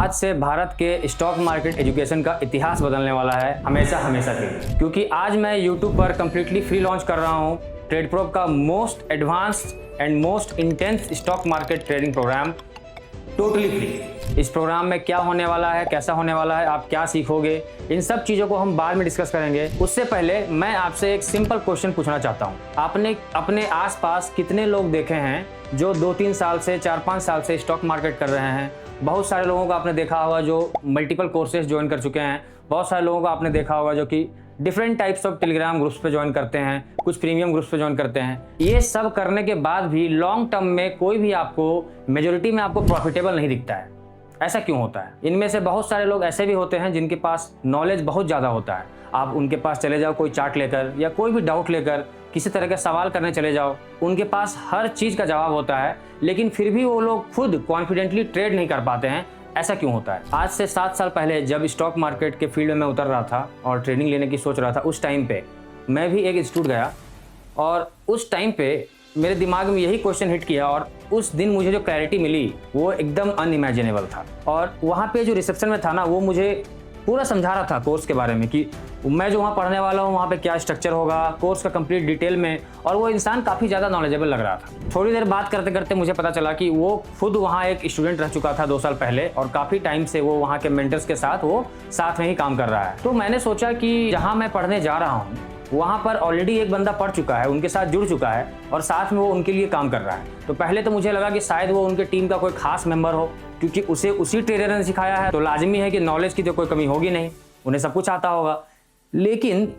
आज से भारत के स्टॉक मार्केट एजुकेशन का इतिहास बदलने वाला है हमेशा हमेशा के लिए, क्योंकि आज मैं YouTube पर कम्प्लीटली फ्री लॉन्च कर रहा हूँ ट्रेडप्रो का most advanced and most intense stock market trading program totally free. इस प्रोग्राम में क्या होने वाला है, कैसा होने वाला है, आप क्या सीखोगे, इन सब चीज़ों को हम बाद में डिस्कस करेंगे। उससे पहले मैं आपसे एक सिंपल क्वेश्चन पूछना चाहता हूँ। आपने अपने आसपास कितने लोग देखे हैं जो 2-3 साल से 4-5 साल से स्टॉक मार्केट कर रहे हैं? बहुत सारे लोगों को आपने देखा होगा जो मल्टीपल कोर्सेज ज्वाइन कर चुके हैं। बहुत सारे लोगों को आपने देखा होगा जो कि different types of Telegram groups पे ज्वाइन करते हैं, कुछ प्रीमियम ग्रुप्स पे ज्वाइन करते हैं। ये सब करने के बाद भी लॉन्ग टर्म में कोई भी आपको मेजोरिटी में आपको प्रॉफिटेबल नहीं दिखता है। ऐसा क्यों होता है? इनमें से बहुत सारे लोग ऐसे भी होते हैं जिनके पास नॉलेज बहुत ज़्यादा होता है। आप उनके पास चले जाओ कोई चार्ट लेकर या कोई भी डाउट लेकर, किसी तरह के सवाल करने चले जाओ, उनके पास हर चीज़ का जवाब होता है, लेकिन फिर भी वो लोग खुद कॉन्फिडेंटली ट्रेड नहीं कर पाते हैं। ऐसा क्यों होता है? आज से 7 साल पहले जब स्टॉक मार्केट के फील्ड में मैं उतर रहा था और ट्रेनिंग लेने की सोच रहा था, उस टाइम पे मैं भी एक इंस्टीट्यूट गया और उस टाइम पे मेरे दिमाग में यही क्वेश्चन हिट किया और उस दिन मुझे जो क्लैरिटी मिली वो एकदम अनइमेजिनेबल था। और वहाँ पे जो रिसेप्शन में था ना, वो मुझे पूरा समझा रहा था कोर्स के बारे में कि मैं जो वहाँ पढ़ने वाला हूँ वहाँ पे क्या स्ट्रक्चर होगा, कोर्स का कंप्लीट डिटेल में। और वो इंसान काफ़ी ज़्यादा नॉलेजेबल लग रहा था। थोड़ी देर बात करते करते मुझे पता चला कि वो खुद वहाँ एक स्टूडेंट रह चुका था 2 साल पहले और काफ़ी टाइम से वो वहाँ के मेंटर्स के साथ वो साथ में ही काम कर रहा है। तो मैंने सोचा कि जहाँ मैं पढ़ने जा रहा हूँ वहाँ पर ऑलरेडी एक बंदा पढ़ चुका है, उनके साथ जुड़ चुका है और साथ में वो उनके लिए काम कर रहा है। तो पहले तो मुझे लगा कि शायद वो उनके टीम का कोई खास मेंबर हो, क्योंकि उसे उसी ट्रेनर ने सिखाया है तो लाजमी है कि नॉलेज की तो कोई कमी होगी नहीं, उन्हें सब कुछ आता होगा। लेकिन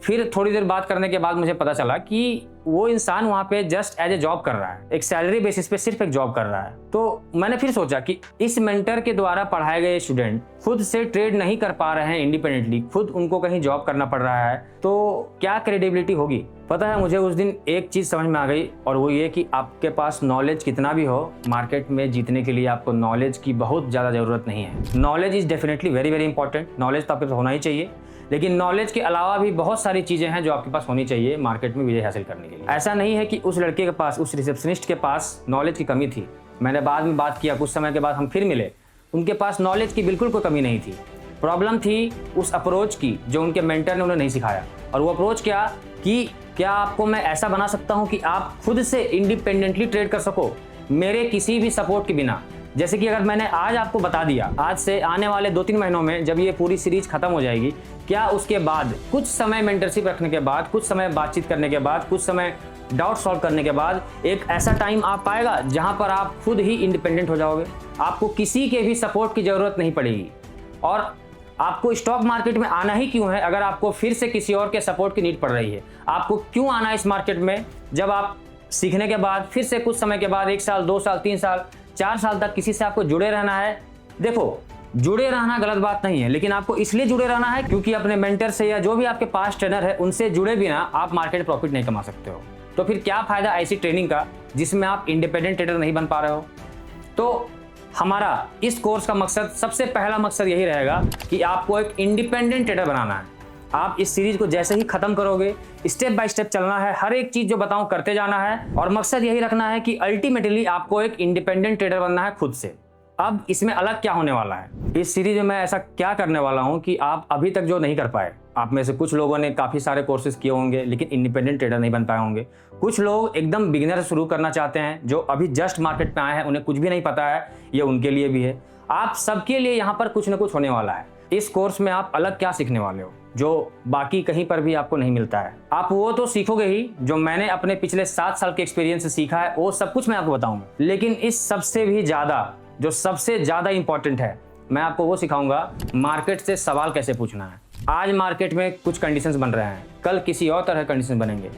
फिर थोड़ी देर बात करने के बाद मुझे पता चला कि वो इंसान वहाँ पे जस्ट एज ए जॉब कर रहा है, एक सैलरी बेसिस पे सिर्फ एक जॉब कर रहा है। तो मैंने फिर सोचा कि इस मेंटर के द्वारा पढ़ाए गए स्टूडेंट खुद से ट्रेड नहीं कर पा रहे हैं इंडिपेंडेंटली, खुद उनको कहीं जॉब करना पड़ रहा है, तो क्या क्रेडिबिलिटी होगी? पता है, मुझे उस दिन एक चीज़ समझ में आ गई और वो ये कि आपके पास नॉलेज कितना भी हो, मार्केट में जीतने के लिए आपको नॉलेज की बहुत ज़्यादा ज़रूरत नहीं है। Knowledge is definitely very very important, knowledge तो आपके पास होना ही चाहिए, लेकिन नॉलेज के अलावा भी बहुत सारी चीज़ें हैं जो आपके पास होनी चाहिए मार्केट में विजय हासिल करने के लिए। ऐसा नहीं है कि उस लड़के के पास, उस रिसेप्शनिस्ट के पास नॉलेज की कमी थी। मैंने बाद में बात किया, कुछ समय के बाद हम फिर मिले, उनके पास नॉलेज की बिल्कुल कोई कमी नहीं थी। प्रॉब्लम थी उस अप्रोच की जो उनके मेंटर ने उन्हें नहीं सिखाया। और वो अप्रोच क्या कि क्या आपको मैं ऐसा बना सकता हूँ कि आप खुद से इंडिपेंडेंटली ट्रेड कर सको मेरे किसी भी सपोर्ट के बिना। जैसे कि अगर मैंने आज आपको बता दिया, आज से आने वाले 2-3 महीनों में जब ये पूरी सीरीज खत्म हो जाएगी, क्या उसके बाद कुछ समय मेंटरशिप रखने के बाद, कुछ समय बातचीत करने के बाद, कुछ समय डाउट सॉल्व करने के बाद एक ऐसा टाइम आ पाएगा जहां पर आप खुद ही इंडिपेंडेंट हो जाओगे, आपको किसी के भी सपोर्ट की जरूरत नहीं पड़ेगी। और आपको स्टॉक मार्केट में आना ही क्यों है अगर आपको फिर से किसी और के सपोर्ट की नीड पड़ रही है? आपको क्यों आना है इस मार्केट में जब आप सीखने के बाद फिर से कुछ समय के बाद 1 साल, 2 साल, 3 साल, 4 साल तक किसी से आपको जुड़े रहना है? देखो, जुड़े रहना गलत बात नहीं है, लेकिन आपको इसलिए जुड़े रहना है क्योंकि अपने मेंटर से या जो भी आपके पास ट्रेनर है उनसे जुड़े बिना आप मार्केट प्रॉफिट नहीं कमा सकते हो। तो फिर क्या फायदा ऐसी ट्रेनिंग का जिसमें आप इंडिपेंडेंट ट्रेडर नहीं बन पा रहे हो? तो हमारा इस कोर्स का मकसद, सबसे पहला मकसद यही रहेगा कि आपको एक इंडिपेंडेंट ट्रेडर बनाना है। आप इस सीरीज को जैसे ही खत्म करोगे, स्टेप बाय स्टेप चलना है, हर एक चीज जो बताऊं करते जाना है और मकसद यही रखना है कि अल्टीमेटली आपको एक इंडिपेंडेंट ट्रेडर बनना है खुद से। अब इसमें अलग क्या होने वाला है? इस सीरीज में मैं ऐसा क्या करने वाला हूं कि आप अभी तक जो नहीं कर पाए, आप में से कुछ लोगों ने काफ़ी सारे कोर्सेज किए होंगे लेकिन इंडिपेंडेंट ट्रेडर नहीं बन पाए होंगे। कुछ लोग एकदम बिगिनर शुरू करना चाहते हैं, जो अभी जस्ट मार्केट में आए हैं, उन्हें कुछ भी नहीं पता है, ये उनके लिए भी है। आप सबके लिए यहाँ पर कुछ ना कुछ होने वाला है। इस कोर्स में आप अलग क्या सीखने वाले हो जो बाकी कहीं पर भी आपको नहीं मिलता है? आप वो तो सीखोगे ही जो मैंने अपने पिछले 7 साल के एक्सपीरियंस से सीखा है, वो सब कुछ मैं आपको बताऊंगा। लेकिन इस सबसे भी ज़्यादा, जो सबसे ज़्यादा इंपॉर्टेंट है, मैं आपको वो सिखाऊंगा मार्केट से सवाल कैसे पूछना है। आज मार्केट में कुछ कंडीशंस बन रहे हैं, कल किसी और तरह कंडीशन बनेंगे।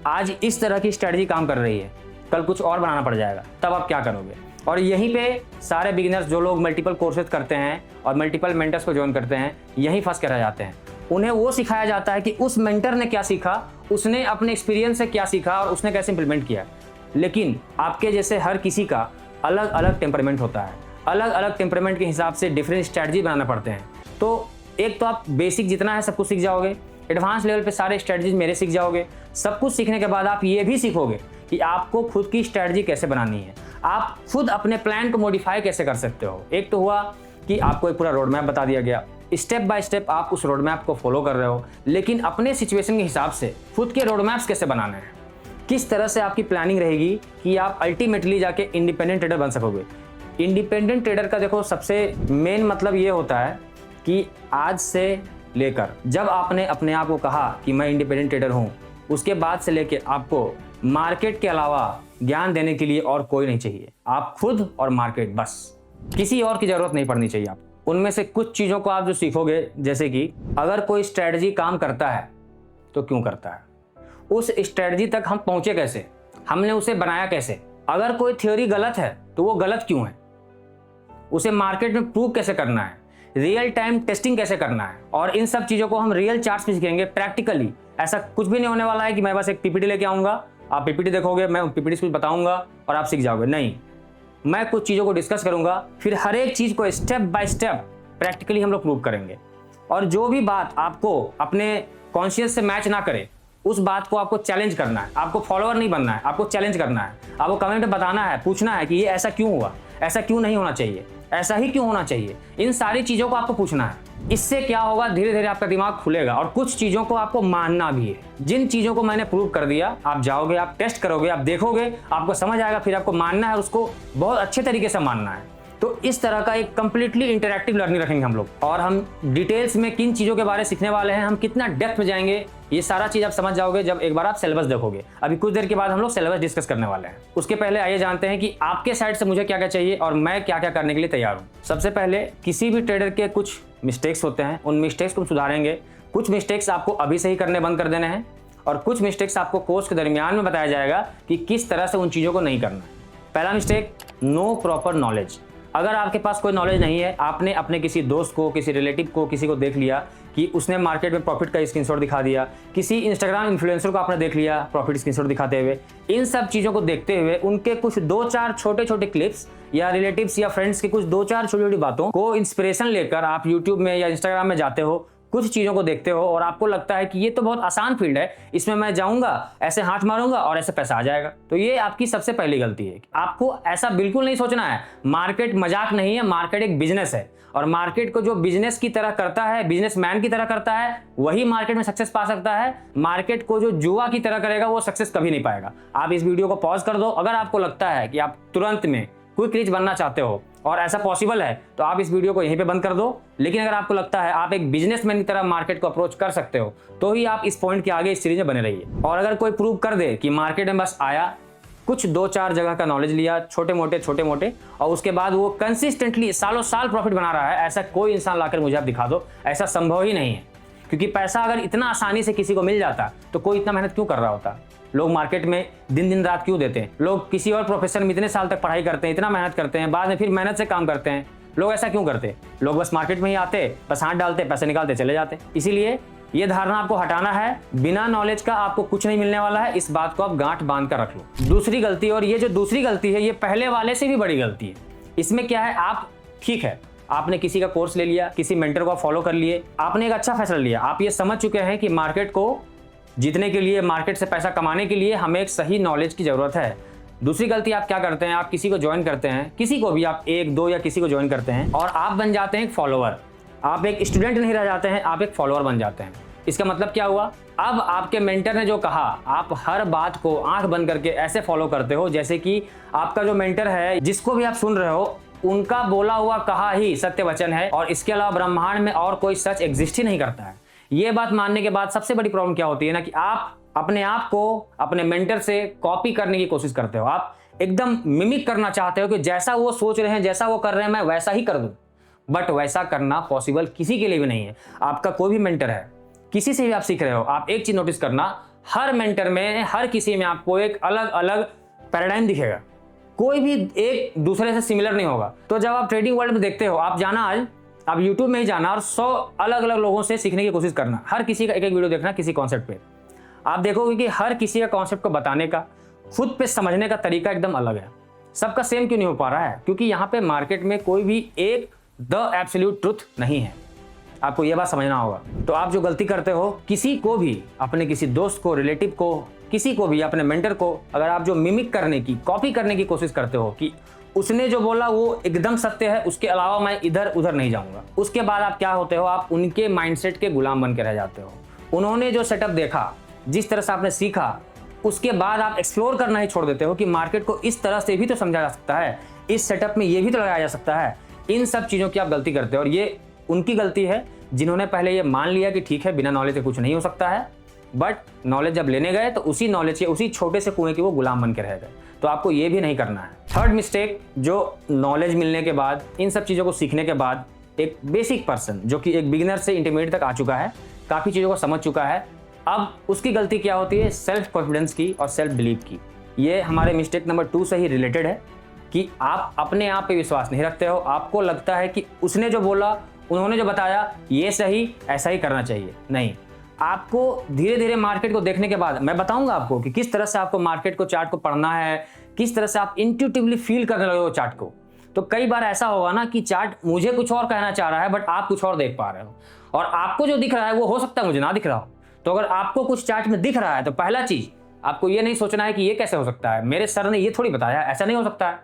आज इस तरह की स्ट्रेटजी काम कर रही है, कल कुछ और बनाना पड़ जाएगा, तब आप क्या करोगे? और यहीं पे सारे बिगिनर्स, जो लोग मल्टीपल कोर्सेज करते हैं और मल्टीपल मेंटर्स को ज्वाइन करते हैं, यहीं फंस के रह जाते हैं। उन्हें वो सिखाया जाता है कि उस मेंटर ने क्या सीखा, उसने अपने एक्सपीरियंस से क्या सीखा और उसने कैसे इंप्लीमेंट किया। लेकिन आपके जैसे हर किसी का अलग अलग टेम्परामेंट होता है, अलग अलग टेम्परामेंट के हिसाब से डिफरेंट स्ट्रैटेजी बनाना पड़ते हैं। तो एक तो आप बेसिक जितना है सब कुछ सीख जाओगे, एडवांस लेवल पे सारे स्ट्रैटेजीज मेरे सीख जाओगे। सब कुछ सीखने के बाद आप ये भी सीखोगे कि आपको खुद की स्ट्रैटेजी कैसे बनानी है, आप खुद अपने प्लान को मॉडिफाई कैसे कर सकते हो। एक तो हुआ कि आपको एक पूरा रोड मैप बता दिया गया, स्टेप बाय स्टेप आप उस रोड मैप को फॉलो कर रहे हो, लेकिन अपने सिचुएशन के हिसाब से खुद के रोड मैप्स कैसे बनाने हैं, किस तरह से आपकी प्लानिंग रहेगी कि आप अल्टीमेटली जाके इंडिपेंडेंट ट्रेडर बन सकोगे। इंडिपेंडेंट ट्रेडर का देखो सबसे मेन मतलब ये होता है कि आज से लेकर जब आपने अपने आप को कहा कि मैं इंडिपेंडेंट ट्रेडर हूँ, उसके बाद से लेकर आपको मार्केट के अलावा ज्ञान देने के लिए और कोई नहीं चाहिए। आप खुद और मार्केट, बस किसी और की जरूरत नहीं पड़नी चाहिए आपको। उनमें से कुछ चीज़ों को आप जो सीखोगे, जैसे कि अगर कोई स्ट्रेटजी काम करता है तो क्यों करता है, उस स्ट्रेटजी तक हम पहुंचे कैसे, हमने उसे बनाया कैसे, अगर कोई थ्योरी गलत है तो वो गलत क्यों है, उसे मार्केट में प्रूव कैसे करना है, रियल टाइम टेस्टिंग कैसे करना है, और इन सब चीज़ों को हम रियल चार्ट्स में सीखेंगे प्रैक्टिकली। ऐसा कुछ भी नहीं होने वाला है कि मैं बस एक पीपीटी लेके आऊँगा, आप पीपीटी देखोगे, मैं पीपीटी कुछ बताऊँगा और आप सीख जाओगे। नहीं, मैं कुछ चीज़ों को डिस्कस करूँगा, फिर हर एक चीज़ को स्टेप बाय स्टेप प्रैक्टिकली हम लोग प्रूव करेंगे। और जो भी बात आपको अपने कॉन्शियस से मैच ना करे, उस बात को आपको चैलेंज करना है। आपको फॉलोअर नहीं बनना है, आपको चैलेंज करना है। आपको कमेंट में बताना है, पूछना है कि ये ऐसा क्यों हुआ, ऐसा क्यों नहीं होना चाहिए, ऐसा ही क्यों होना चाहिए। इन सारी चीज़ों को आपको पूछना है। इससे क्या होगा, धीरे धीरे आपका दिमाग खुलेगा और कुछ चीज़ों को आपको मानना भी है। जिन चीज़ों को मैंने प्रूव कर दिया, आप जाओगे, आप टेस्ट करोगे, आप देखोगे, आपको समझ आएगा, फिर आपको मानना है, उसको बहुत अच्छे तरीके से मानना है। तो इस तरह का एक कंप्लीटली इंटरैक्टिव लर्निंग रखेंगे हम लोग। और हम डिटेल्स में किन चीज़ों के बारे में सीखने वाले हैं, हम कितना डेप्थ में जाएंगे, ये सारा चीज़ आप समझ जाओगे जब एक बार आप सिलेबस देखोगे। अभी कुछ देर के बाद हम लोग सिलेबस डिस्कस करने वाले हैं। उसके पहले आइए जानते हैं कि आपके साइड से मुझे क्या क्या चाहिए और मैं क्या क्या करने के लिए तैयार हूँ। सबसे पहले, किसी भी ट्रेडर के कुछ मिस्टेक्स होते हैं, उन मिस्टेक्स को सुधारेंगे। कुछ मिस्टेक्स आपको अभी से ही करने बंद कर देने हैं और कुछ मिस्टेक्स आपको कोर्स के दरमियान में बताया जाएगा कि किस तरह से उन चीज़ों को नहीं करना है। पहला मिस्टेक, नो प्रॉपर नॉलेज। अगर आपके पास कोई नॉलेज नहीं है, आपने अपने किसी दोस्त को, किसी रिलेटिव को, किसी को देख लिया कि उसने मार्केट में प्रॉफिट का स्क्रीनशॉट दिखा दिया, किसी इंस्टाग्राम इन्फ्लुएंसर को आपने देख लिया प्रॉफिट स्क्रीनशॉट दिखाते हुए, इन सब चीज़ों को देखते हुए उनके कुछ 2-4 छोटे छोटे क्लिप्स या रिलेटिव्स या फ्रेंड्स की कुछ 2-4 छोटी छोटी बातों को इंस्पिरेशन लेकर आप यूट्यूब में या इंस्टाग्राम में जाते हो, कुछ चीज़ों को देखते हो और आपको लगता है कि ये तो बहुत आसान फील्ड है, इसमें मैं जाऊंगा, ऐसे हाथ मारूंगा और ऐसे पैसा आ जाएगा। तो ये आपकी सबसे पहली गलती है। आपको ऐसा बिल्कुल नहीं सोचना है। मार्केट मजाक नहीं है, मार्केट एक बिजनेस है और मार्केट को जो बिजनेस की तरह करता है, बिजनेसमैन की तरह करता है, वही मार्केट में सक्सेस पा सकता है। मार्केट को जो जुआ की तरह करेगा वो सक्सेस कभी नहीं पाएगा। आप इस वीडियो को पॉज कर दो। अगर आपको लगता है कि आप तुरंत में क्विक रिच बनना चाहते हो और ऐसा पॉसिबल है तो आप इस वीडियो को यहीं पे बंद कर दो। लेकिन अगर आपको लगता है आप एक बिजनेसमैन की तरह मार्केट को अप्रोच कर सकते हो तो ही आप इस पॉइंट के आगे इस सीरीज में बने रहिए। और अगर कोई प्रूव कर दे कि मार्केट में बस आया, कुछ 2-4 जगह का नॉलेज लिया, छोटे मोटे और उसके बाद वो कंसिस्टेंटली सालों साल प्रॉफिट बना रहा है, ऐसा कोई इंसान लाकर मुझे आप दिखा दो। ऐसा संभव ही नहीं है, क्योंकि पैसा अगर इतना आसानी से किसी को मिल जाता तो कोई इतना मेहनत क्यों कर रहा होता। लोग मार्केट में दिन रात क्यों देते हैं। लोग किसी और प्रोफेशन में इतने साल तक पढ़ाई करते हैं, इतना मेहनत करते हैं, बाद में फिर मेहनत से काम करते हैं। लोग ऐसा क्यों करते। लोग बस मार्केट में ही आते, बस हाथ डालते, पैसे निकालते, चले जाते। इसीलिए ये धारणा आपको हटाना है। बिना नॉलेज का आपको कुछ नहीं मिलने वाला है, इस बात को आप गांठ बांध कर रख लो। दूसरी गलती, और ये जो दूसरी गलती है ये पहले वाले से भी बड़ी गलती है। इसमें क्या है, आप ठीक है, आपने किसी का कोर्स ले लिया, किसी मेंटर को फॉलो कर लिए, आपने एक अच्छा फैसला लिया। आप ये समझ चुके हैं कि मार्केट को जीतने के लिए, मार्केट से पैसा कमाने के लिए हमें एक सही नॉलेज की जरूरत है। दूसरी गलती आप क्या करते हैं, आप किसी को ज्वाइन करते हैं, किसी को भी, आप 1-2 या किसी को ज्वाइन करते हैं और आप बन जाते हैं एक फॉलोअर। आप एक स्टूडेंट नहीं रह जाते हैं, आप एक फॉलोअर बन जाते हैं। इसका मतलब क्या हुआ, अब आपके मेंटर ने जो कहा आप हर बात को आंख बंद करके ऐसे फॉलो करते हो जैसे कि आपका जो मेंटर है, जिसको भी आप सुन रहे हो, उनका बोला हुआ कहा ही सत्य वचन है और इसके अलावा ब्रह्मांड में और कोई सच एग्जिस्ट ही नहीं करता है। ये बात मानने के बाद सबसे बड़ी प्रॉब्लम क्या होती है ना, कि आप अपने आप को अपने मेंटर से कॉपी करने की कोशिश करते हो। आप एकदम मिमिक करना चाहते हो कि जैसा वो सोच रहे हैं, जैसा वो कर रहे हैं, मैं वैसा ही कर दूं। बट वैसा करना पॉसिबल किसी के लिए भी नहीं है। आपका कोई भी मेंटर है, किसी से भी आप सीख रहे हो, आप एक चीज नोटिस करना, हर मेंटर में, हर किसी में आपको एक अलग अलग पैराडाइम दिखेगा। कोई भी एक दूसरे से सिमिलर नहीं होगा। तो जब आप ट्रेडिंग वर्ल्ड में देखते हो, आप जाना, आज आप यूट्यूब में ही जाना और 100 अलग अलग लोगों से सीखने की कोशिश करना। हर किसी का एक वीडियो देखना किसी कॉन्सेप्ट पे। आप देखोगे कि हर किसी का कॉन्सेप्ट को बताने का, खुद पे समझने का तरीका एकदम अलग है। सबका सेम क्यों नहीं हो पा रहा है, क्योंकि यहाँ पे मार्केट में कोई भी एक द एब्सोल्यूट ट्रुथ नहीं है। आपको यह बात समझना होगा। तो आप जो गलती करते हो, किसी को भी, अपने किसी दोस्त को, रिलेटिव को, किसी को भी, अपने मेंटर को, अगर आप जो मिमिक करने की, कॉपी करने की कोशिश करते हो कि उसने जो बोला वो एकदम सत्य है, उसके अलावा मैं इधर उधर नहीं जाऊंगा। उसके बाद आप क्या होते हो, आप उनके माइंडसेट के गुलाम बन के रह जाते हो। उन्होंने जो सेटअप देखा, जिस तरह से आपने सीखा, उसके बाद आप एक्सप्लोर करना ही छोड़ देते हो कि मार्केट को इस तरह से भी तो समझा जा सकता है, इस सेटअप में ये भी तो लगाया जा सकता है। इन सब चीज़ों की आप गलती करते हो और ये उनकी गलती है जिन्होंने पहले ये मान लिया कि ठीक है बिना नॉलेज के कुछ नहीं हो सकता है, बट नॉलेज जब लेने गए तो उसी नॉलेज के उसी छोटे से कुएं के वो गुलाम बन के रह गए। तो आपको ये भी नहीं करना है। थर्ड मिस्टेक, जो नॉलेज मिलने के बाद, इन सब चीज़ों को सीखने के बाद एक बेसिक पर्सन जो कि एक बिगिनर से इंटरमीडिएट तक आ चुका है, काफ़ी चीज़ों को समझ चुका है, अब उसकी गलती क्या होती है, सेल्फ कॉन्फिडेंस की और सेल्फ बिलीव की। ये हमारे मिस्टेक नंबर 2 से ही रिलेटेड है कि आप अपने आप पे विश्वास नहीं रखते हो। आपको लगता है कि उसने जो बोला, उन्होंने जो बताया, ये सही, ऐसा ही करना चाहिए। नहीं, आपको धीरे धीरे मार्केट को देखने के बाद मैं बताऊंगा आपको कि किस तरह से आपको मार्केट को, चार्ट को पढ़ना है, किस तरह से आप इंट्यूटिवली फील करने लगे हो चार्ट को। तो कई बार ऐसा होगा ना कि चार्ट मुझे कुछ और कहना चाह रहा है बट आप कुछ और देख पा रहे हो, और आपको जो दिख रहा है वो हो सकता है मुझे ना दिख रहा हो। तो अगर आपको कुछ चार्ट में दिख रहा है तो पहला चीज आपको ये नहीं सोचना है कि ये कैसे हो सकता है, मेरे सर ने ये थोड़ी बताया, ऐसा नहीं हो सकता है।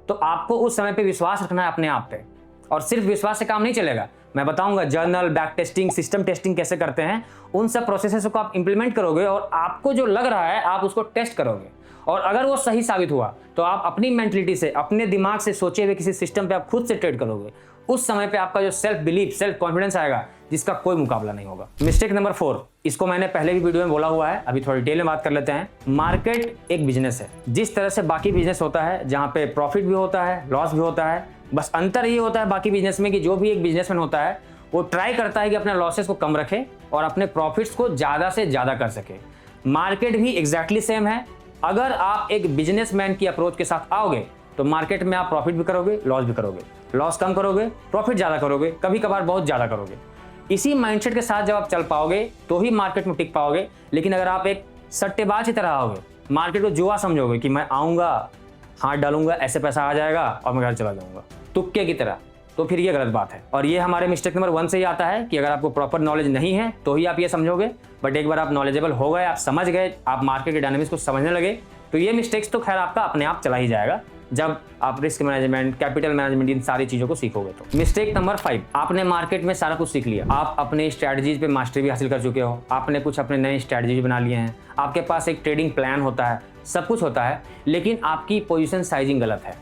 तो आपको उस समय पे विश्वास रखना है अपने आप पे, और सिर्फ विश्वास से काम नहीं चलेगा। मैं बताऊंगा journal, back testing, system testing कैसे करते हैं, उन सब प्रोसेसेस को आप इंप्लीमेंट करोगे और आपको जो लग रहा है आप उसको टेस्ट करोगे, और अगर वो सही साबित हुआ तो आप अपनी मेंटलिटी से, अपने दिमाग से सोचे हुए किसी सिस्टम पे आप खुद से ट्रेड करोगे। उस समय पे आपका जो सेल्फ बिलीफ, सेल्फ कॉन्फिडेंस आएगा जिसका कोई मुकाबला नहीं होगा। मिस्टेक नंबर 4, इसको मैंने पहले भी वीडियो में बोला हुआ है, अभी थोड़ी डिटेल में बात कर लेते हैं। मार्केट एक बिजनेस है, जिस तरह से बाकी बिजनेस होता है जहां पे प्रॉफिट भी होता है, लॉस भी होता है, बस अंतर ये होता है बाकी बिजनेस में कि जो भी एक बिजनेसमैन होता है वो ट्राई करता है कि अपने लॉसेस को कम रखे और अपने प्रॉफिट्स को ज़्यादा से ज़्यादा कर सके। मार्केट भी एग्जैक्टली सेम है। अगर आप एक बिजनेसमैन की अप्रोच के साथ आओगे तो मार्केट में आप प्रॉफिट भी करोगे, लॉस भी करोगे, लॉस कम करोगे, प्रॉफिट ज़्यादा करोगे, कभी कभार बहुत ज़्यादा करोगे। इसी माइंडसेट के साथ जब आप चल पाओगे तो ही मार्केट में टिक पाओगे। लेकिन अगर आप एक सट्टेबाज की तरह आओगे, मार्केट को जुआ समझोगे कि मैं आऊँगा, हाथ डालूंगा, ऐसे पैसा आ जाएगा और मैं घर चला जाऊँगा तुक्के की तरह, तो फिर ये गलत बात है। और ये हमारे मिस्टेक नंबर 1 से ही आता है कि अगर आपको प्रॉपर नॉलेज नहीं है तो ही आप ये समझोगे, बट एक बार आप नॉलेजेबल हो गए, आप समझ गए, आप मार्केट के डायनामिक्स को समझने लगे, तो ये मिस्टेक्स तो खैर आपका अपने आप चला ही जाएगा जब आप रिस्क मैनेजमेंट, कैपिटल मैनेजमेंट, इन सारी चीज़ों को सीखोगे। तो मिस्टेक नंबर 5, आपने मार्केट में सारा कुछ सीख लिया, आप अपने स्ट्रैटेजीज पे मास्टरी भी हासिल कर चुके हो, आपने कुछ अपने नए स्ट्रैटेजीज बना लिए हैं, आपके पास एक ट्रेडिंग प्लान होता है, सब कुछ होता है, लेकिन आपकी पोजीशन साइजिंग गलत है।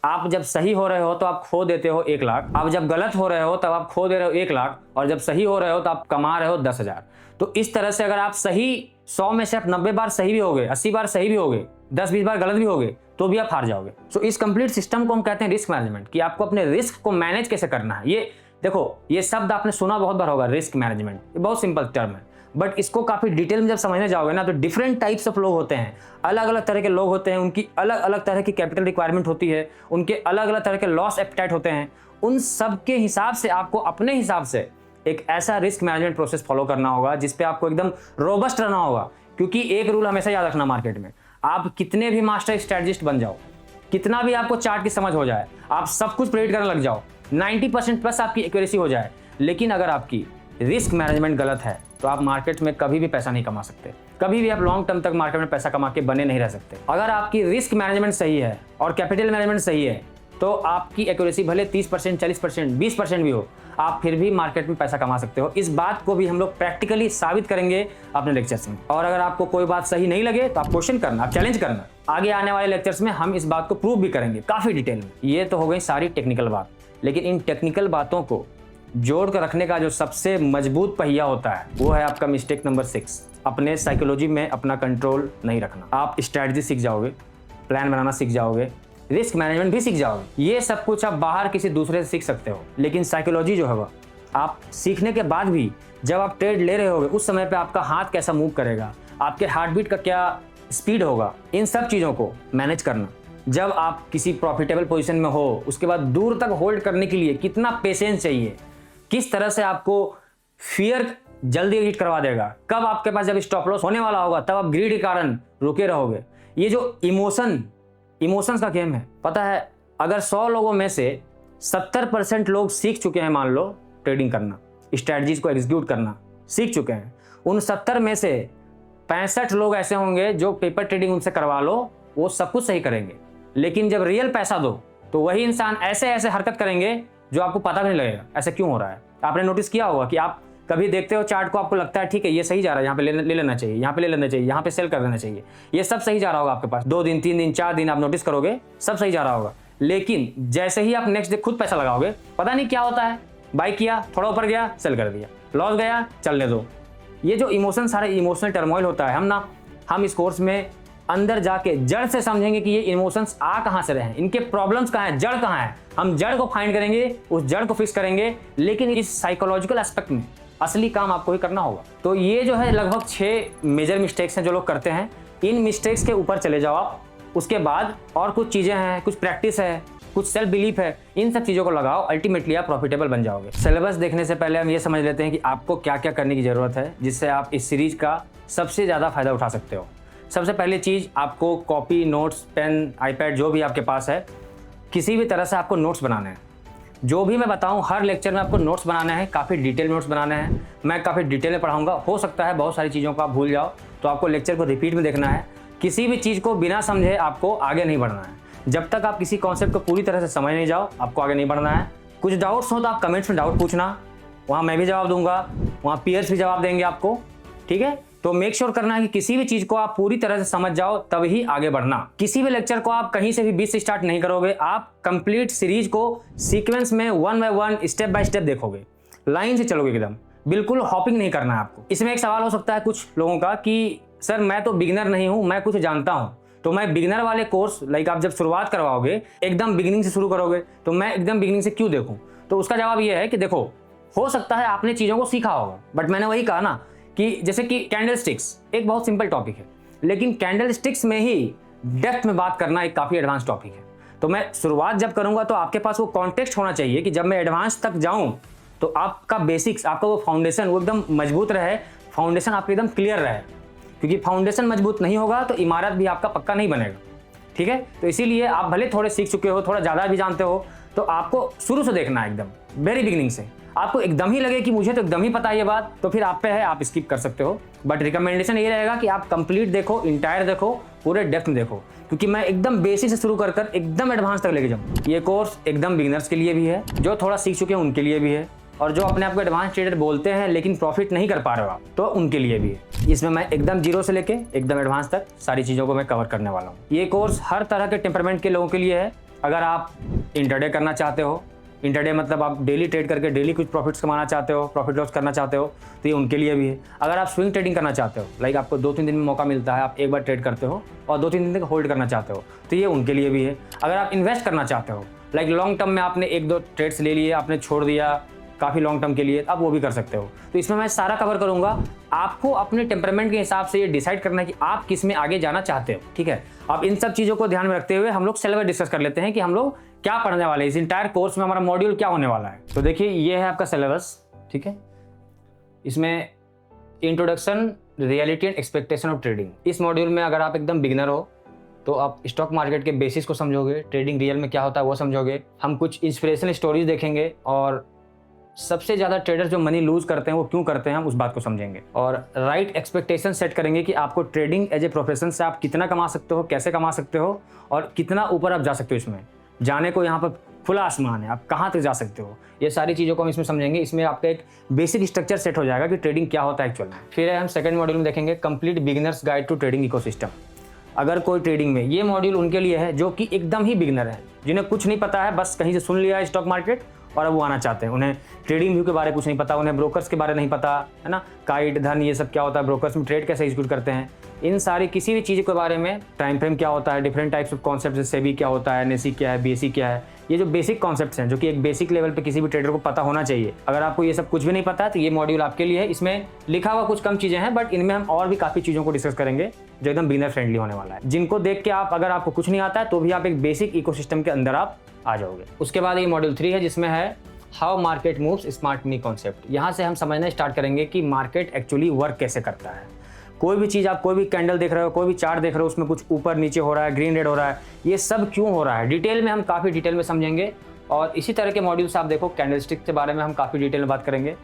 आप जब सही हो रहे हो तो आप खो देते हो 1 लाख, आप जब गलत हो रहे हो तब आप खो दे रहे हो 1 लाख, और जब सही हो रहे हो तो आप कमा रहे हो 10,000। तो इस तरह से अगर आप सही 100 में से आप 90 बार सही भी होगे, 80 बार सही भी होगे, 10-20 बार गलत भी होगे, तो भी आप हार जाओगे। सो इस कंप्लीट सिस्टम को हम कहते हैं रिस्क मैनेजमेंट, कि आपको अपने रिस्क को मैनेज कैसे करना है। ये देखो, ये शब्द आपने सुना बहुत बार होगा, रिस्क मैनेजमेंट, ये बहुत सिंपल टर्म है, बट इसको काफ़ी डिटेल में जब समझने जाओगे ना तो डिफरेंट टाइप्स ऑफ लोग होते हैं, अलग अलग तरह के लोग होते हैं, उनकी अलग अलग तरह की कैपिटल रिक्वायरमेंट होती है, उनके अलग अलग तरह के लॉस एपेटाइट होते हैं। उन सब के हिसाब से आपको अपने हिसाब से एक ऐसा रिस्क मैनेजमेंट प्रोसेस फॉलो करना होगा जिसपे आपको एकदम रोबस्ट रहना होगा। क्योंकि एक रूल हमेशा याद रखना, मार्केट में आप कितने भी मास्टर स्ट्रेटजिस्ट बन जाओ, कितना भी आपको चार्ट की समझ हो जाए, आप सब कुछ प्रेडिक्ट करने लग जाओ, 90% प्लस आपकी एक्यूरेसी हो जाए, लेकिन अगर आपकी रिस्क मैनेजमेंट गलत है तो आप मार्केट में कभी भी पैसा नहीं कमा सकते, कभी भी आप लॉन्ग टर्म तक मार्केट में पैसा कमा के बने नहीं रह सकते। अगर आपकी रिस्क मैनेजमेंट सही है और कैपिटल मैनेजमेंट सही है तो आपकी एक्यूरेसी भले 30%, 40%, 20% भी हो, आप फिर भी मार्केट में पैसा कमा सकते हो। इस बात को भी हम लोग प्रैक्टिकली साबित करेंगे अपने लेक्चर्स में। और अगर आपको कोई बात सही नहीं लगे तो आप क्वेश्चन करना, आप चैलेंज करना। आगे आने वाले लेक्चर्स में हम इस बात को प्रूव भी करेंगे काफी डिटेल में। ये तो हो गई सारी टेक्निकल बात, लेकिन इन टेक्निकल बातों को जोड़ कर रखने का जो सबसे मजबूत पहिया होता है वो है आपका मिस्टेक नंबर 6, अपने साइकोलॉजी में अपना कंट्रोल नहीं रखना। आप स्ट्रैटेजी सीख जाओगे, प्लान बनाना सीख जाओगे, रिस्क मैनेजमेंट भी सीख जाओगे, ये सब कुछ आप बाहर किसी दूसरे से सीख सकते हो, लेकिन साइकोलॉजी जो है आप सीखने के बाद भी जब आप ट्रेड ले रहे होगे उस समय पे आपका हाथ कैसा मूव करेगा, आपके हार्ट बीट का क्या स्पीड होगा, इन सब चीज़ों को मैनेज करना। जब आप किसी प्रॉफिटेबल पोजीशन में हो उसके बाद दूर तक होल्ड करने के लिए कितना पेशेंस चाहिए, किस तरह से आपको फियर जल्दी एग्जिट करवा देगा, कब आपके पास जब स्टॉप लॉस होने वाला होगा तब आप ग्रीड के कारण रुके रहोगे। ये जो इमोशंस का गेम है, पता है अगर 100 लोगों में से 70% लोग सीख चुके हैं, मान लो ट्रेडिंग करना, स्ट्रैटेजीज को एग्जीक्यूट करना सीख चुके हैं, उन 70 में से 65 लोग ऐसे होंगे जो पेपर ट्रेडिंग उनसे करवा लो वो सब कुछ सही करेंगे, लेकिन जब रियल पैसा दो तो वही इंसान ऐसे ऐसे हरकत करेंगे जो आपको पता भी नहीं लगेगा ऐसा क्यों हो रहा है। आपने नोटिस किया होगा कि आप कभी देखते हो चार्ट को, आपको लगता है ठीक है ये सही जा रहा है, यहाँ पे ले लेना चाहिए, यहाँ पे ले लेना चाहिए, यहाँ पे सेल कर देना चाहिए, ये सब सही जा रहा होगा आपके पास 2 दिन 3 दिन 4 दिन आप नोटिस करोगे सब सही जा रहा होगा। लेकिन जैसे ही आप नेक्स्ट डे खुद पैसा लगाओगे पता नहीं क्या होता है, बाई किया, थोड़ा ऊपर गया, सेल कर दिया, लॉस गया, चलने दो। ये जो इमोशन, सारे इमोशनल टर्मोइल होता है, हम इस कोर्स में अंदर जाके जड़ से समझेंगे कि ये इमोशंस आ कहाँ से रहे हैं, इनके प्रॉब्लम्स कहाँ हैं, जड़ कहाँ है। हम जड़ को फाइंड करेंगे, उस जड़ को फिक्स करेंगे, लेकिन इस साइकोलॉजिकल एस्पेक्ट में असली काम आपको ही करना होगा। तो ये जो है लगभग 6 मेजर मिस्टेक्स हैं जो लोग करते हैं। इन मिस्टेक्स के ऊपर चले जाओ आप, उसके बाद और कुछ चीज़ें हैं, कुछ प्रैक्टिस है, कुछ सेल्फ बिलीफ है, इन सब चीज़ों को लगाओ, अल्टीमेटली आप प्रॉफिटेबल बन जाओगे। सिलेबस देखने से पहले हम ये समझ लेते हैं कि आपको क्या क्या करने की ज़रूरत है जिससे आप इस सीरीज का सबसे ज़्यादा फायदा उठा सकते हो। सबसे पहली चीज़, आपको कॉपी, नोट्स, पेन, आईपैड जो भी आपके पास है, किसी भी तरह से आपको नोट्स बनाने हैं। जो भी मैं बताऊं हर लेक्चर में आपको नोट्स बनाने हैं, काफ़ी डिटेल नोट्स बनाने हैं। मैं काफ़ी डिटेल में पढ़ाऊंगा, हो सकता है बहुत सारी चीज़ों को आप भूल जाओ, तो आपको लेक्चर को रिपीट में देखना है। किसी भी चीज़ को बिना समझे आपको आगे नहीं बढ़ना है। जब तक आप किसी कॉन्सेप्ट को पूरी तरह से समझ नहीं जाओ, आपको आगे नहीं बढ़ना है। कुछ डाउट्स हो तो आप कमेंट्स में डाउट पूछना, वहाँ मैं भी जवाब दूंगा, वहाँ पीयर्स भी जवाब देंगे आपको, ठीक है। तो मेक श्योर करना है कि किसी भी चीज़ को आप पूरी तरह से समझ जाओ, तब ही आगे बढ़ना। किसी भी लेक्चर को आप कहीं से भी बीच से स्टार्ट नहीं करोगे, आप कंप्लीट सीरीज को सीक्वेंस में 1 बाय 1 स्टेप बाय स्टेप देखोगे, लाइन से चलोगे एकदम, बिल्कुल हॉपिंग नहीं करना है आपको। इसमें एक सवाल हो सकता है कुछ लोगों का कि सर मैं तो बिगिनर नहीं हूँ, मैं कुछ जानता हूँ, तो मैं बिगिनर वाले कोर्स आप जब शुरुआत करवाओगे एकदम बिगिनिंग से शुरू करोगे, तो मैं एकदम बिगिनिंग से क्यों देखूँ। तो उसका जवाब ये है कि देखो, हो सकता है आपने चीज़ों को सीखा होगा, बट मैंने वही कहा ना कि जैसे कि कैंडल स्टिक्स एक बहुत सिंपल टॉपिक है, लेकिन कैंडल स्टिक्स में ही डेप्थ में बात करना एक काफ़ी एडवांस टॉपिक है। तो मैं शुरुआत जब करूंगा तो आपके पास वो कॉन्टेक्स्ट होना चाहिए कि जब मैं एडवांस तक जाऊं तो आपका बेसिक्स, आपका वो फाउंडेशन वो एकदम मजबूत रहे, फाउंडेशन आपका एकदम क्लियर रहे, क्योंकि फाउंडेशन मजबूत नहीं होगा तो इमारत भी आपका पक्का नहीं बनेगा, ठीक है। तो इसीलिए आप भले थोड़े सीख चुके हो, थोड़ा ज़्यादा भी जानते हो, तो आपको शुरू से देखना है, एकदम वेरी बिगिनिंग से। आपको एकदम ही लगे कि मुझे तो एकदम ही पता है ये बात, तो फिर आप पे है, आप स्किप कर सकते हो। बट रिकमेंडेशन ये रहेगा कि आप कंप्लीट देखो, इंटायर देखो, पूरे डेप्थ में देखो, क्योंकि मैं एकदम बेसिक से शुरू कर एकदम एडवांस तक लेके जाऊँ। ये कोर्स एकदम बिगिनर्स के लिए भी है, जो थोड़ा सीख चुके हैं उनके लिए भी है, और जो अपने आप को एडवांस ट्रेडर बोलते हैं लेकिन प्रॉफिट नहीं कर पा रहे हो आप, तो उनके लिए भी है। इसमें मैं एकदम जीरो से लेके एकदम एडवांस तक सारी चीज़ों को मैं कवर करने वाला हूँ। ये कोर्स हर तरह के टेम्परमेंट के लोगों के लिए है। अगर आप इंटरडे करना चाहते हो, इंटरडे मतलब आप डेली ट्रेड करके डेली कुछ प्रॉफिट्स कमाना चाहते हो, प्रॉफिट लॉस करना चाहते हो, तो ये उनके लिए भी है। अगर आप स्विंग ट्रेडिंग करना चाहते हो, आपको 2-3 दिन में मौका मिलता है, आप एक बार ट्रेड करते हो और 2-3 दिन तक होल्ड करना चाहते हो, तो ये उनके लिए भी है। अगर आप इन्वेस्ट करना चाहते हो, लॉन्ग टर्म में आपने 1-2 ट्रेड्स ले लिए, आपने छोड़ दिया काफ़ी लॉन्ग टर्म के लिए, आप वो भी कर सकते हो। तो इसमें मैं सारा कवर करूंगा। आपको अपने टेम्परामेंट के हिसाब से ये डिसाइड करना है कि आप किस में आगे जाना चाहते हो, ठीक है। अब इन सब चीज़ों को ध्यान में रखते हुए हम लोग सिलेबस डिस्कस कर लेते हैं कि हम लोग क्या पढ़ने वाले हैं, इस इंटायर कोर्स में हमारा मॉड्यूल क्या होने वाला है। तो देखिए, ये है आपका सिलेबस, ठीक है। इसमें introduction, reality and expectation of trading. इस मॉड्यूल में अगर आप एकदम बिगिनर हो तो आप स्टॉक मार्केट के बेसिस को समझोगे, ट्रेडिंग रियल में क्या होता है वो समझोगे। हम कुछ इंस्पिरेशनल स्टोरीज देखेंगे, और सबसे ज़्यादा ट्रेडर्स जो मनी लूज करते हैं वो क्यों करते हैं, हम उस बात को समझेंगे। और राइट एक्सपेक्टेशन सेट करेंगे कि आपको ट्रेडिंग एज ए प्रोफेशन से आप कितना कमा सकते हो, कैसे कमा सकते हो, और कितना ऊपर आप जा सकते हो। इसमें जाने को यहाँ पर खुला आसमान है, आप कहाँ तक जा सकते हो, ये सारी चीज़ों को हम इसमें समझेंगे। इसमें आपका एक बेसिक स्ट्रक्चर सेट हो जाएगा कि ट्रेडिंग क्या होता है एक्चुअल में। फिर हम सेकंड मॉड्यूल में देखेंगे complete beginners guide to trading ecosystem. अगर कोई ट्रेडिंग में, ये मॉड्यूल उनके लिए है जो कि एकदम ही बिगिनर है, जिन्हें कुछ नहीं पता है, बस कहीं से सुन लिया है स्टॉक मार्केट और अब वो आना चाहते हैं। उन्हें ट्रेडिंग व्यू के बारे में कुछ नहीं पता, उन्हें ब्रोकर्स के बारे में नहीं पता है ना, काइट, धन, ये सब क्या होता है, ब्रोकर्स में ट्रेड कैसे एग्जीक्यूट करते हैं, इन सारी किसी भी चीज़ के बारे में, टाइम फ्रेम क्या होता है, डिफरेंट टाइप्स ऑफ कॉन्सेप्ट, जैसे सेबी क्या होता है, एनएसई क्या है, बीएसई क्या है, ये जो बेसिक कॉन्सेप्ट्स हैं जो कि एक बेसिक लेवल पे किसी भी ट्रेडर को पता होना चाहिए। अगर आपको ये सब कुछ भी नहीं पता तो ये मॉड्यूल आपके लिए है। इसमें लिखा हुआ कुछ कम चीज़ें हैं, बट इनमें हम और भी काफ़ी चीज़ों को डिस्कस करेंगे जो एकदम बिगिनर फ्रेंडली होने वाला है, जिनको देख के आप, अगर आपको कुछ नहीं आता है तो भी आप एक बेसिक इकोसिस्टम के अंदर आप आ जाओगे। उसके बाद ये मॉड्यूल 3 है, जिसमें है how market moves smart money concept. यहाँ से हम समझना स्टार्ट करेंगे कि मार्केट एक्चुअली वर्क कैसे करता है। कोई भी चीज़, आप कोई भी कैंडल देख रहे हो, कोई भी चार्ट देख रहे हो, उसमें कुछ ऊपर नीचे हो रहा है, ग्रीन रेड हो रहा है, ये सब क्यों हो रहा है, डिटेल में हम काफ़ी डिटेल में समझेंगे। और इसी तरह के मॉड्यूल्स आप देखो, कैंडलस्टिक के बारे में हम काफ़ी डिटेल में बात करेंगे।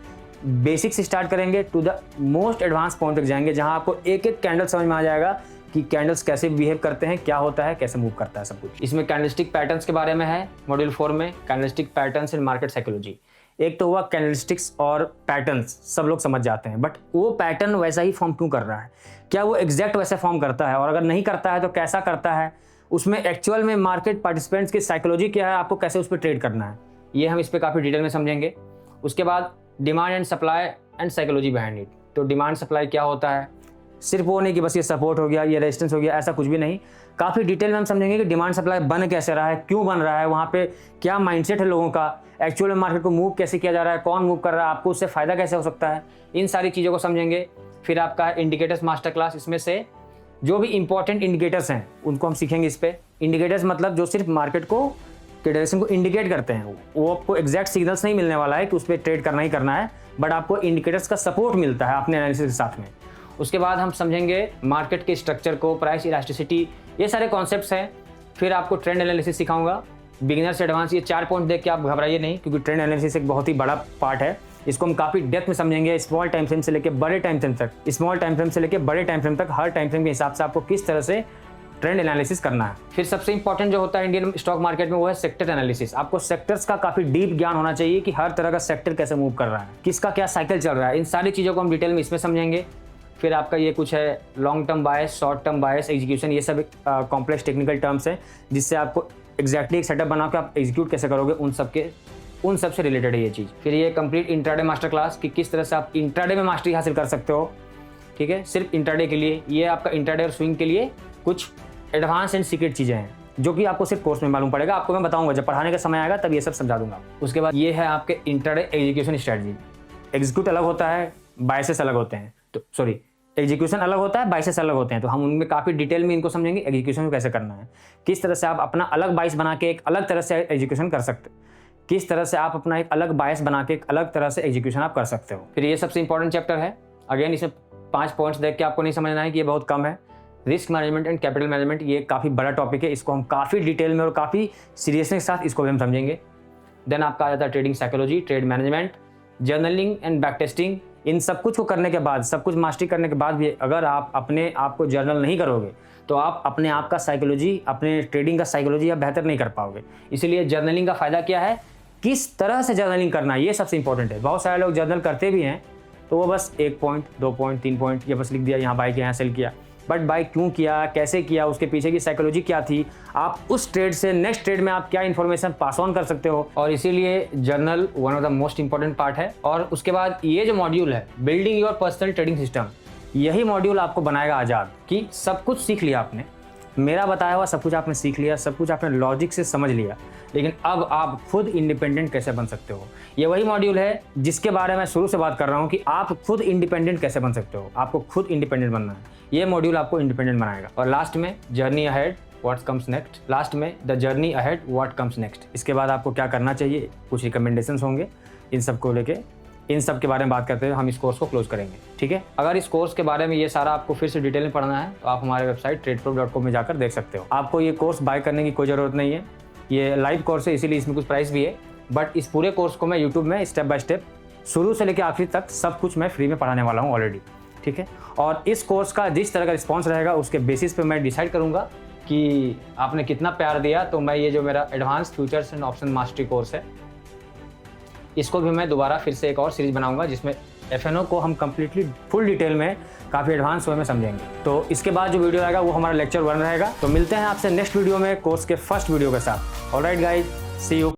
बेसिक से स्टार्ट करेंगे, to the most advance point तक जाएंगे, जहाँ आपको एक एक कैंडल समझ में आ जाएगा कि कैंडल्स कैसे बिहेव करते हैं, क्या होता है, कैसे मूव करता है, सब कुछ। इसमें कैंडलस्टिक पैटर्न्स के बारे में है मॉड्यूल 4 में, candlestick patterns in market psychology. एक तो हुआ कैंडलस्टिक्स और पैटर्न्स, सब लोग समझ जाते हैं, बट वो पैटर्न वैसा ही फॉर्म क्यों कर रहा है, क्या वो एग्जैक्ट वैसा फॉर्म करता है, और अगर नहीं करता है तो कैसा करता है, उसमें एक्चुअल में मार्केट पार्टिसिपेंट्स की साइकोलॉजी क्या है, आपको कैसे उस पर ट्रेड करना है, ये हम इस पर काफ़ी डिटेल में समझेंगे। उसके बाद demand and supply and psychology behind it. तो डिमांड सप्लाई क्या होता है, सिर्फ वो नहीं कि बस ये सपोर्ट हो गया, ये रेजिस्टेंस हो गया, ऐसा कुछ भी नहीं। काफ़ी डिटेल में हम समझेंगे कि डिमांड सप्लाई बन कैसे रहा है, क्यों बन रहा है, वहाँ पे क्या माइंडसेट है लोगों का, एक्चुअल में मार्केट को मूव कैसे किया जा रहा है, कौन मूव कर रहा है, आपको उससे फ़ायदा कैसे हो सकता है, इन सारी चीज़ों को समझेंगे। फिर आपका इंडिकेटर्स मास्टर क्लास, इसमें से जो भी इंपॉर्टेंट इंडिकेटर्स हैं उनको हम सीखेंगे इस पर। इंडिकेटर्स मतलब जो सिर्फ मार्केट को के डायरेक्शन को इंडिकेट करते हैं, वो आपको एग्जैक्ट सिग्नल्स नहीं मिलने वाला है कि उस पर ट्रेड करना ही करना है, बट आपको इंडिकेटर्स का सपोर्ट मिलता है अपने एनालिसिस के साथ में। उसके बाद हम समझेंगे मार्केट के स्ट्रक्चर को, प्राइस इलास्टिसिटी, ये सारे कॉन्सेप्ट्स हैं। फिर आपको ट्रेंड एनालिसिस सिखाऊंगा, बिगिनर से एडवांस। ये 4 पॉइंट देख के आप घबराइए नहीं, क्योंकि ट्रेंड एनालिसिस एक बहुत ही बड़ा पार्ट है। इसको हम काफ़ी डेप्थ में समझेंगे, स्मॉल टाइम फ्रेम से लेकर बड़े टाइम फ्रेम तक, स्मॉल टाइम फ्रेम से लेकर बड़े टाइम फ्रेम तक, हर टाइम फ्रेम के हिसाब से आपको किस तरह से ट्रेंड एनालिसिस करना है। फिर सबसे इंपॉर्टेंट जो होता है इंडियन स्टॉक मार्केट में, वो है सेक्टर एनालिसिस। आपको सेक्टर्स का काफ़ी डीप ज्ञान होना चाहिए कि हर तरह का सेक्टर कैसे मूव कर रहा है, किसका क्या साइकिल चल रहा है, इन सारी चीज़ों को हम डिटेल में इसमें समझेंगे। फिर आपका ये कुछ है लॉन्ग टर्म बायस, शॉर्ट टर्म बायस, एग्जीक्यूशन, ये सब कॉम्प्लेक्स टेक्निकल टर्म्स हैं, जिससे आपको एग्जैक्टली एक सेटअप बना के आप एग्जीक्यूट कैसे करोगे, उन सब से रिलेटेड है ये चीज़। फिर ये कंप्लीट इंट्राडे मास्टर क्लास कि किस तरह से आप इंट्राडे में मास्टरी हासिल कर सकते हो, ठीक है, सिर्फ इंट्राडे के लिए। ये आपका इंट्राडे और स्विंग के लिए कुछ एडवांस एंड सीक्रेट चीज़ें हैं जो कि आपको सिर्फ कोर्स में मालूम पड़ेगा, आपको मैं बताऊंगा, जब पढ़ाने का समय आएगा तब ये सब समझा दूंगा। उसके बाद ये है आपके इंट्राडे एग्जीक्यूशन स्ट्रेटजी। एग्जीक्यूट अलग होता है, बायसेस अलग होते हैं, तो सॉरी एग्जीक्यूशन अलग होता है, बायसेस अलग होते हैं, तो हम उनमें काफ़ी डिटेल में इनको समझेंगे। एग्जीक्यूशन को कैसे करना है, किस तरह से आप अपना अलग बायस बना के एक अलग तरह से एग्जीक्यूशन कर सकते हो, किस तरह से आप अपना एक अलग बायस बना के एक अलग तरह से एग्जीक्यूशन आप कर सकते हो। फिर ये सबसे इंपॉर्टेंट चैप्टर है। अगेन इसमें 5 पॉइंट्स देख के आपको नहीं समझना है कि ये बहुत कम है। Risk management and capital management, ये काफ़ी बड़ा टॉपिक है, इसको हम काफ़ी डिटेल में और काफ़ी सीरियसनेस के साथ इसको भी हम समझेंगे। देन आपका आ जाता है trading psychology, trade management, journaling and back testing. इन सब कुछ को करने के बाद, सब कुछ मास्टरी करने के बाद भी अगर आप अपने आप को जर्नल नहीं करोगे तो आप अपने आप का साइकोलॉजी, अपने ट्रेडिंग का साइकोलॉजी आप बेहतर नहीं कर पाओगे। इसीलिए जर्नलिंग का फ़ायदा क्या है, किस तरह से जर्नलिंग करना है, ये सबसे इंपॉर्टेंट है। बहुत सारे लोग जर्नल करते भी हैं तो वो बस 1 पॉइंट, 2 पॉइंट, 3 पॉइंट ये बस लिख दिया, यहाँ बाई किया, यहाँ सेल किया, बट बाई क्यों किया, कैसे किया, उसके पीछे की साइकोलॉजी क्या थी, आप उस ट्रेड से नेक्स्ट ट्रेड में आप क्या इन्फॉर्मेशन पास ऑन कर सकते हो। और इसीलिए journal one of the most important part है। और उसके बाद ये जो मॉड्यूल है, building your personal trading system, यही मॉड्यूल आपको बनाएगा आज़ाद कि सब कुछ सीख लिया आपने, मेरा बताया हुआ सब कुछ आपने सीख लिया, सब कुछ आपने लॉजिक से समझ लिया, लेकिन अब आप खुद इंडिपेंडेंट कैसे बन सकते हो। ये वही मॉड्यूल है जिसके बारे में शुरू से बात कर रहा हूँ कि आप खुद इंडिपेंडेंट कैसे बन सकते हो, आपको खुद इंडिपेंडेंट बनना है। ये मॉड्यूल आपको इंडिपेंडेंट बनाएगा। और लास्ट में journey ahead what comes next, last में the journey ahead what comes next. इसके बाद आपको क्या करना चाहिए, कुछ रिकमेंडेशंस होंगे, इन सब को लेके, इन सब के बारे में बात करते हुए हम इस कोर्स को क्लोज करेंगे, ठीक है। अगर इस कोर्स के बारे में ये सारा आपको फिर से डिटेल में पढ़ना है तो आप हमारे वेबसाइट tradeproof.com में जाकर देख सकते हो। आपको ये कोर्स बाय करने की कोई ज़रूरत नहीं है, ये लाइव कोर्स है, इसीलिए इसमें कुछ प्राइस भी है, बट इस पूरे कोर्स को मैं यूट्यूब में स्टेप बाय स्टेप शुरू से लेकर आखिरी तक सब कुछ मैं फ्री में पढ़ाने वाला हूँ ऑलरेडी, ठीक है। और इस कोर्स का जिस तरह का रिस्पॉन्स रहेगा उसके बेसिस पे मैं डिसाइड करूँगा कि आपने कितना प्यार दिया। तो मैं ये जो मेरा advance futures and option mastery course है, इसको भी मैं दोबारा फिर से एक और सीरीज बनाऊंगा जिसमें FNO को हम कम्प्लीटली फुल डिटेल में काफ़ी एडवांस वे में समझेंगे। तो इसके बाद जो वीडियो आएगा वो हमारा लेक्चर 1 रहेगा। तो मिलते हैं आपसे नेक्स्ट वीडियो में कोर्स के फर्स्ट वीडियो के साथ। Alright guys, see you.